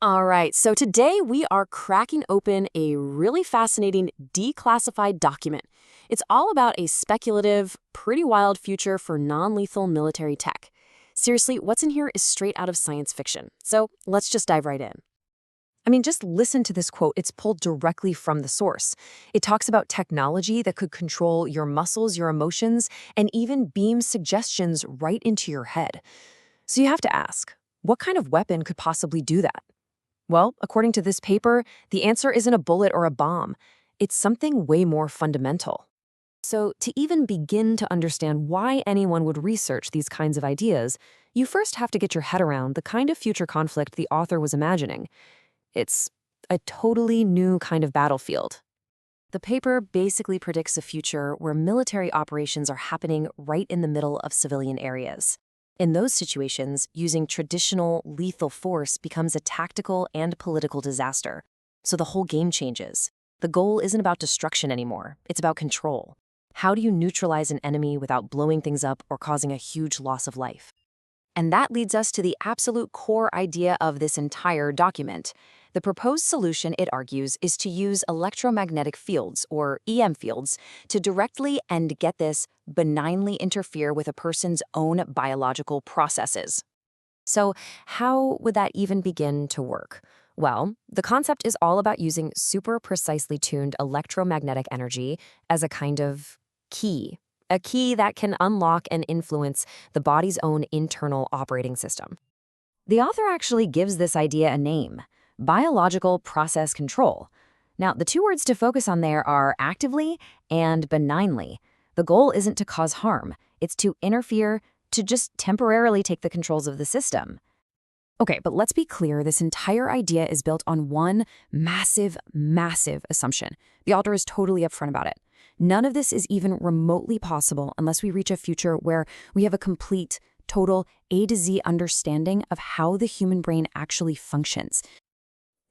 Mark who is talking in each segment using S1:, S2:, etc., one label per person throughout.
S1: All right, so today we are cracking open a really fascinating declassified document. It's all about a speculative, pretty wild future for non-lethal military tech. Seriously, what's in here is straight out of science fiction. So let's just dive right in. I mean, just listen to this quote. It's pulled directly from the source. It talks about technology that could control your muscles, your emotions, and even beam suggestions right into your head. So you have to ask, what kind of weapon could possibly do that? Well, according to this paper, the answer isn't a bullet or a bomb. It's something way more fundamental. So, to even begin to understand why anyone would research these kinds of ideas, you first have to get your head around the kind of future conflict the author was imagining. It's a totally new kind of battlefield. The paper basically predicts a future where military operations are happening right in the middle of civilian areas. In those situations, using traditional lethal force becomes a tactical and political disaster. So the whole game changes. The goal isn't about destruction anymore, it's about control. How do you neutralize an enemy without blowing things up or causing a huge loss of life? And that leads us to the absolute core idea of this entire document. The proposed solution, it argues, is to use electromagnetic fields, or EM fields, to directly and, get this, benignly interfere with a person's own biological processes. So how would that even begin to work? Well, the concept is all about using super precisely tuned electromagnetic energy as a kind of key. A key that can unlock and influence the body's own internal operating system. The author actually gives this idea a name: biological process control. Now, the two words to focus on there are actively and benignly. The goal isn't to cause harm, it's to interfere, to just temporarily take the controls of the system. Okay, but let's be clear, this entire idea is built on one massive, massive assumption. The author is totally upfront about it. None of this is even remotely possible unless we reach a future where we have a complete, total A to Z understanding of how the human brain actually functions.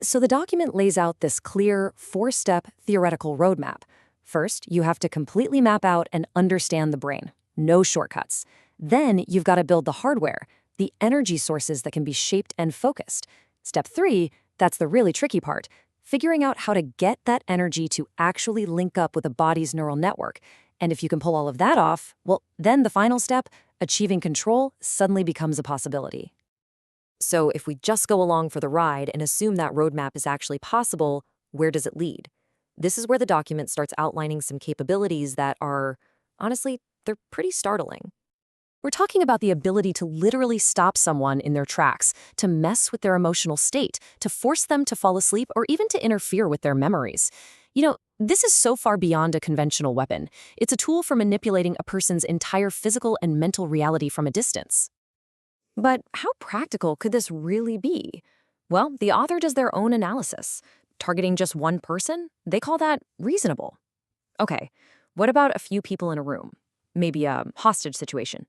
S1: So the document lays out this clear, four-step theoretical roadmap. First, you have to completely map out and understand the brain. No shortcuts. Then you've got to build the hardware, the energy sources that can be shaped and focused. Step 3, that's the really tricky part, figuring out how to get that energy to actually link up with the body's neural network. And if you can pull all of that off, well, then the final step, achieving control, suddenly becomes a possibility. So if we just go along for the ride and assume that roadmap is actually possible, where does it lead? This is where the document starts outlining some capabilities that are, honestly, they're pretty startling. We're talking about the ability to literally stop someone in their tracks, to mess with their emotional state, to force them to fall asleep, or even to interfere with their memories. You know, this is so far beyond a conventional weapon. It's a tool for manipulating a person's entire physical and mental reality from a distance. But how practical could this really be? Well, the author does their own analysis. Targeting just one person? They call that reasonable. Okay, what about a few people in a room? Maybe a hostage situation.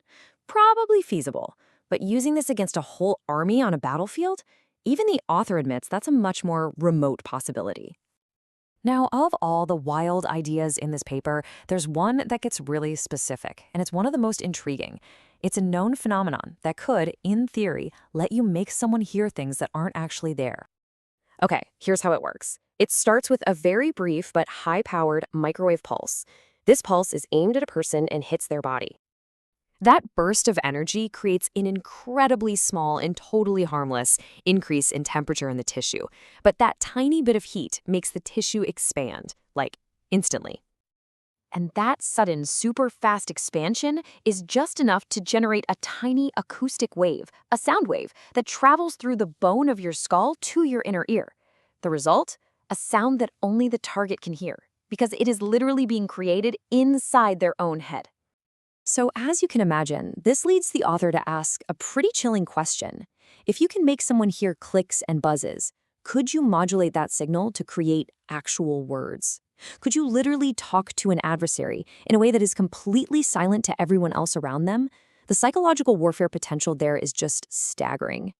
S1: Probably feasible. But using this against a whole army on a battlefield? Even the author admits that's a much more remote possibility. Now, of all the wild ideas in this paper, there's one that gets really specific, and it's one of the most intriguing. It's a known phenomenon that could, in theory, let you make someone hear things that aren't actually there. Okay, here's how it works. It starts with a very brief but high-powered microwave pulse. This pulse is aimed at a person and hits their body. That burst of energy creates an incredibly small and totally harmless increase in temperature in the tissue. But that tiny bit of heat makes the tissue expand, like instantly. And that sudden, super fast expansion is just enough to generate a tiny acoustic wave, a sound wave, that travels through the bone of your skull to your inner ear. The result? A sound that only the target can hear, because it is literally being created inside their own head. So as you can imagine, this leads the author to ask a pretty chilling question. If you can make someone hear clicks and buzzes, could you modulate that signal to create actual words? Could you literally talk to an adversary in a way that is completely silent to everyone else around them? The psychological warfare potential there is just staggering.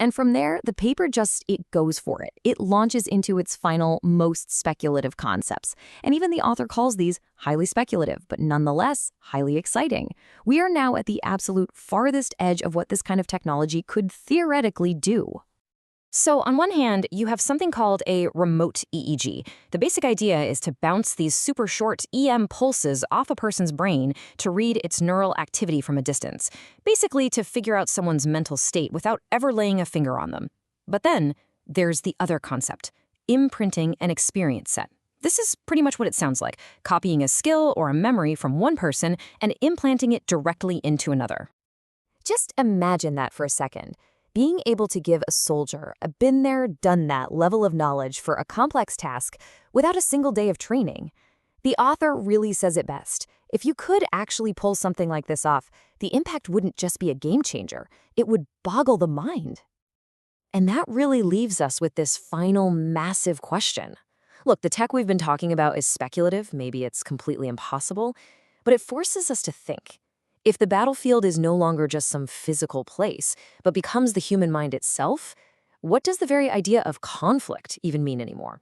S1: And from there, the paper it goes for it. It launches into its final, most speculative concepts. And even the author calls these highly speculative, but nonetheless highly exciting. We are now at the absolute farthest edge of what this kind of technology could theoretically do.
S2: So, on one hand, you have something called a remote EEG. The basic idea is to bounce these super short EM pulses off a person's brain to read its neural activity from a distance, basically to figure out someone's mental state without ever laying a finger on them. But then, there's the other concept, imprinting an experience set. This is pretty much what it sounds like, copying a skill or a memory from one person and implanting it directly into another.
S1: Just imagine that for a second. Being able to give a soldier a been there, done that level of knowledge for a complex task without a single day of training. The author really says it best. If you could actually pull something like this off, the impact wouldn't just be a game changer, it would boggle the mind. And that really leaves us with this final massive question. Look, the tech we've been talking about is speculative, maybe it's completely impossible, but it forces us to think. If the battlefield is no longer just some physical place, but becomes the human mind itself, what does the very idea of conflict even mean anymore?